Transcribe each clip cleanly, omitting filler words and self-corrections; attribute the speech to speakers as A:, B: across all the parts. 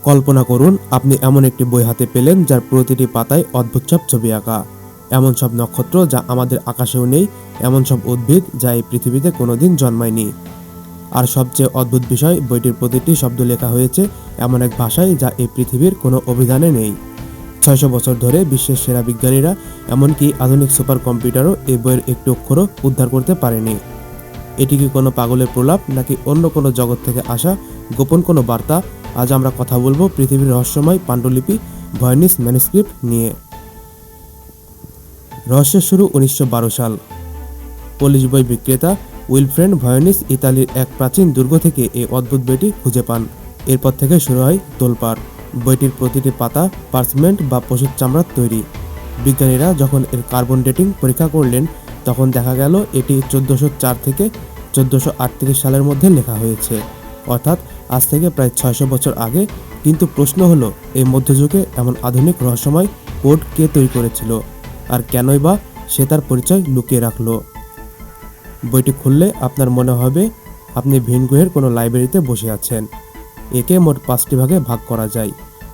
A: কল্পনা করুন আপনি এমন একটি বই হাতে পেলেন যার প্রতিটি পাতায় অদ্ভুত সব ছবি আঁকা, এমন সব নক্ষত্র যা আমাদের আকাশেও নেই, এমন সব উদ্ভিদ যা এই পৃথিবীতে কোনোদিন জন্মায়নি। আর সবচেয়ে অদ্ভুত বিষয়, বইটির প্রতিটি শব্দ লেখা হয়েছে এমন এক ভাষায় যা এই পৃথিবীর কোনো অভিধানে নেই। ৬০০ বছর ধরে বিশ্বের সেরা বিজ্ঞানীরা, এমনকি আধুনিক সুপার কম্পিউটারও এই বইয়ের একটি অক্ষরও উদ্ধার করতে পারেনি। এটি কি কোনো পাগলের প্রলাপ, নাকি অন্য কোনো জগৎ থেকে আসা গোপন কোনো বার্তা? আজ আমরা কথা বলবো পৃথিবীর রহস্যময় পাণ্ডুলিপি ভয়নিস ম্যানুস্ক্রিপ্ট নিয়ে। রহস্যের শুরু ১৯১২ সাল। পোলিশ বই বিক্রেতা উইলফ্রেড ভয়নিস ইতালির এক প্রাচীন দুর্গ থেকে এই অদ্ভুত বইটি খুঁজে পান। এরপর থেকে শুরু হয় তোলপাড়। বইটির প্রতিটি পাতা পার্চমেন্ট বা পশুর চামড়ার তৈরি। বিজ্ঞানীরা যখন এর কার্বন ডেটিং পরীক্ষা করলেন, তখন দেখা গেল এটি ১৪০৪ থেকে ১৪৩৮ সালের মধ্যে লেখা হয়েছে, অর্থাৎ আজ থেকে প্রায় ৬০০ বছর আগে। কিন্তু প্রশ্ন হলো, এই মধ্যযুগে এমন আধুনিক রহস্যময় কোড কে তৈরি করেছিল, আর কেনই বা সে তার পরিচয় লুকিয়ে রাখলো? বইটি খুললে আপনার মনে হবে আপনি ভিন গ্রহের কোনো লাইব্রেরিতে বসে আছেন। একে মোট ৫টি ভাগে ভাগ করা যায়।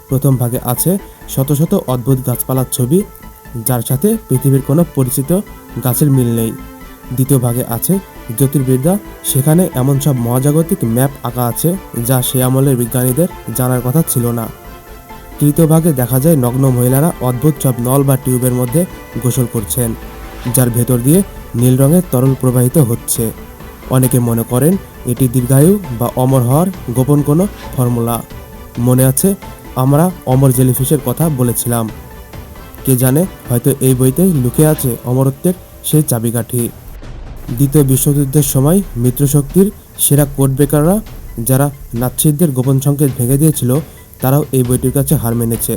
A: প্রথম ভাগে আছে শত শত অদ্ভুত গাছপালার ছবি, যার সাথে পৃথিবীর কোনো পরিচিত গাছের মিল নেই। দ্বিতীয় ভাগে আছে জ্যোতির্বিদ্যা, সেখানে এমন সব মহাজাগতিক ম্যাপ আঁকা আছে যা সে আমলের বিজ্ঞানীদের জানার কথা ছিল না। তৃতীয় ভাগে দেখা যায় নগ্ন মহিলারা অদ্ভুত সব নল বা টিউবের মধ্যে গোসল করছেন, যার ভেতর দিয়ে নীল রঙের তরল প্রবাহিত হচ্ছে। অনেকে মনে করেন এটি দীর্ঘায়ু বা অমর হওয়ার গোপন কোনো ফর্মুলা। মনে আছে আমরা অমর জেলিফিশের কথা বলেছিলাম? কে জানে, হয়তো এই বইতেই লুকিয়ে আছে অমরত্বের সেই চাবিকাঠি। দ্বিতীয় বিশ্বযুদ্ধের সময় মিত্রশক্তির সেরা কোড ব্রেকাররা, যারা নাৎসিদের গোপন সংকেত ভেঙে দিয়েছিল, তারাও এই বইটির কাছে হার মেনেছে।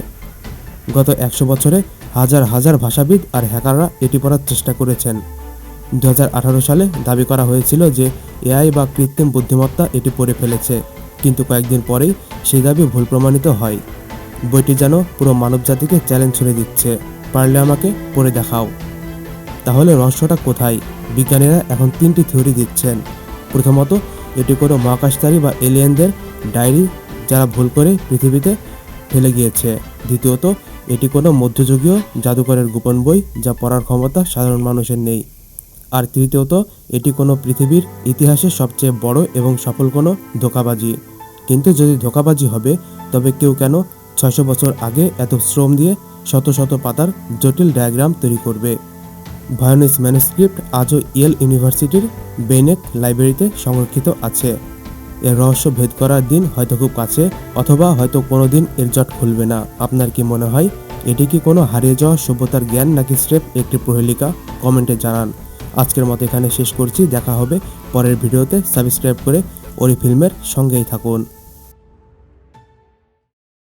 A: গত ১০০ বছরে হাজার হাজার ভাষাবিদ আর হ্যাকাররা এটি পড়ার চেষ্টা করেছেন। ২০১৮ সালে দাবি করা হয়েছিল যে এআই বা কৃত্রিম বুদ্ধিমত্তা এটি পড়ে ফেলেছে, কিন্তু কয়েকদিন পরেই সেই দাবি ভুল প্রমাণিত হয়। বইটি যেন পুরো মানবজাতিকে চ্যালেঞ্জ ছুড়ে দিচ্ছে, পারলে আমাকে পড়ে দেখাও। তাহলে রহস্যটা কোথায়? বিজ্ঞানীরা এখন ৩টি থিওরি দিচ্ছেন। প্রথমত, এটি কোনো মহাকাশচারী বা এলিয়েনদের ডায়েরি, যারা ভুল করে পৃথিবীতে ফেলে গিয়েছে। দ্বিতীয়ত, এটি কোনো মধ্যযুগীয় জাদুকরের গোপন বই, যা পড়ার ক্ষমতা সাধারণ মানুষের নেই। আর তৃতীয়ত, এটি কোনো পৃথিবীর ইতিহাসের সবচেয়ে বড় এবং সফল কোনো ধোঁকাবাজি। কিন্তু যদি ধোঁকাবাজি হবে, তবে কেউ কেন ৬০০ বছর আগে এত শ্রম দিয়ে শত শত পাতার জটিল ডায়াগ্রাম তৈরি করবে? ভয়নিস ম্যানুস্ক্রিপ্ট আজও ইয়েল ইউনিভার্সিটির বেনেট লাইব্রেরিতে সংরক্ষিত আছে। এর রহস্য ভেদ করার দিন হয়তো খুব কাছে, অথবা হয়তো কোনো দিন এর জট খুলবে না। আপনার কি মনে হয়, এটি কি কোনো হারিয়ে যাওয়া সভ্যতার জ্ঞান, নাকি স্রেফ একটি প্রহেলিকা? কমেন্টে জানান। আজকের মতো এখানে শেষ করছি। দেখা হবে পরের ভিডিওতে। সাবস্ক্রাইব করে ওরি ফিল্মের সঙ্গেই থাকুন।